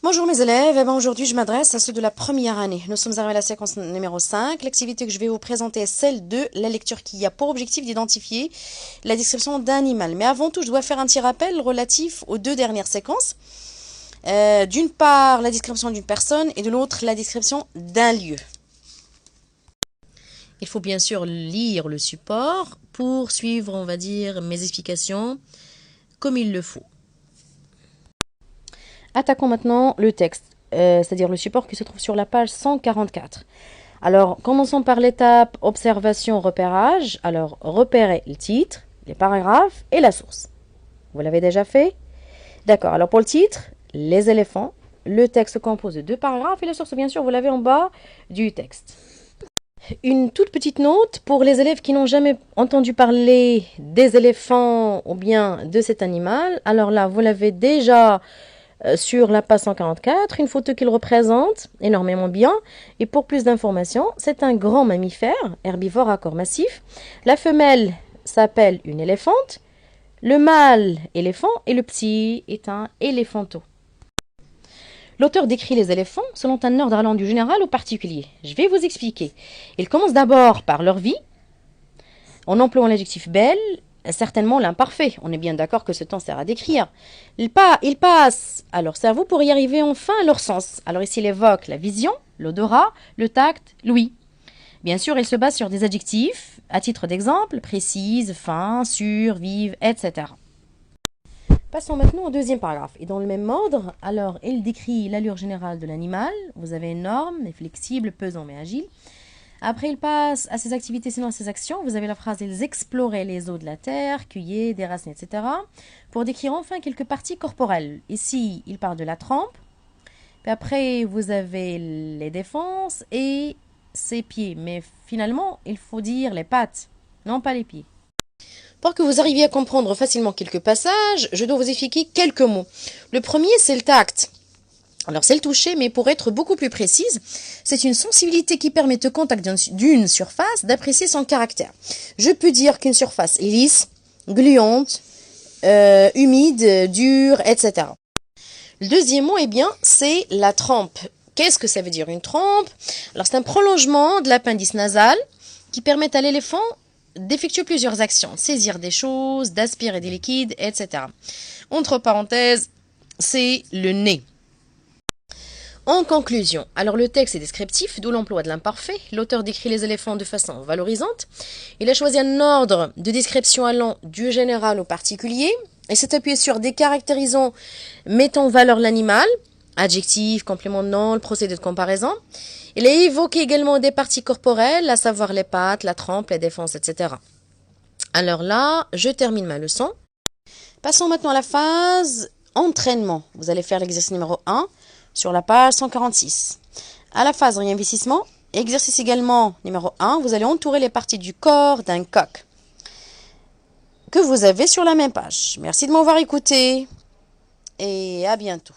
Bonjour mes élèves, aujourd'hui je m'adresse à ceux de la première année. Nous sommes arrivés à la séquence numéro 5. L'activité que je vais vous présenter est celle de la lecture qui a pour objectif d'identifier la description d'un animal. Mais avant tout, je dois faire un petit rappel relatif aux deux dernières séquences. D'une part, la description d'une personne et de l'autre, la description d'un lieu. Il faut bien sûr lire le support pour suivre, on va dire, mes explications comme il le faut. Attaquons maintenant le texte, c'est-à-dire le support qui se trouve sur la page 144. Alors, commençons par l'étape observation, repérage. Alors, repérez le titre, les paragraphes et la source. Vous l'avez déjà fait? D'accord. Alors, pour le titre, les éléphants. Le texte se compose de 2 paragraphes et la source, bien sûr, vous l'avez en bas du texte. Une toute petite note pour les élèves qui n'ont jamais entendu parler des éléphants ou bien de cet animal. Alors là, vous l'avez déjà sur la page 144, une photo qu'il représente énormément bien. Et pour plus d'informations, c'est un grand mammifère, herbivore à corps massif. La femelle s'appelle une éléphante, le mâle éléphant et le petit est un éléphanteau. L'auteur décrit les éléphants selon un ordre allant du général au particulier. Je vais vous expliquer. Il commence d'abord par leur vie, en employant l'adjectif belle, certainement l'imparfait. On est bien d'accord que ce temps sert à décrire. Ils passent à leur cerveau pour y arriver enfin à leur sens. Alors ici, il évoque la vision, l'odorat, le tact, l'ouïe. Bien sûr, il se base sur des adjectifs, à titre d'exemple, précise, fin, sûre, vive, etc. Passons maintenant au deuxième paragraphe. Et dans le même ordre, alors, il décrit l'allure générale de l'animal. Vous avez énorme, mais flexible, pesant, mais agile. Après, il passe à ses activités, sinon à ses actions. Vous avez la phrase « Ils exploraient les eaux de la terre, cueillaient, déracinaient, etc. » pour décrire enfin quelques parties corporelles. Ici, il parle de la trempe. Puis après, vous avez les défenses et ses pieds. Mais finalement, il faut dire les pattes, non pas les pieds. Pour que vous arriviez à comprendre facilement quelques passages, je dois vous expliquer quelques mots. Le premier, c'est le tact. Alors, c'est le toucher, mais pour être beaucoup plus précise, c'est une sensibilité qui permet au contact d'une surface d'apprécier son caractère. Je peux dire qu'une surface est lisse, gluante, humide, dure, etc. Le deuxième mot, c'est la trempe. Qu'est-ce que ça veut dire une trempe? Alors, c'est un prolongement de l'appendice nasal qui permet à l'éléphant d'effectuer plusieurs actions, saisir des choses, d'aspirer des liquides, etc. Entre parenthèses, c'est le nez. En conclusion, alors le texte est descriptif, d'où l'emploi de l'imparfait. L'auteur décrit les éléphants de façon valorisante. Il a choisi un ordre de description allant du général au particulier et s'est appuyé sur des caractérisants mettant en valeur l'animal, adjectif, complément de nom, le procédé de comparaison. Il a évoqué également des parties corporelles, à savoir les pattes, la trempe, les défenses, etc. Alors là, je termine ma leçon. Passons maintenant à la phase entraînement. Vous allez faire l'exercice numéro 1. Sur la page 146. À la phase réinvestissement, exercice également numéro 1, vous allez entourer les parties du corps d'un coq que vous avez sur la même page. Merci de m'avoir écouté et à bientôt.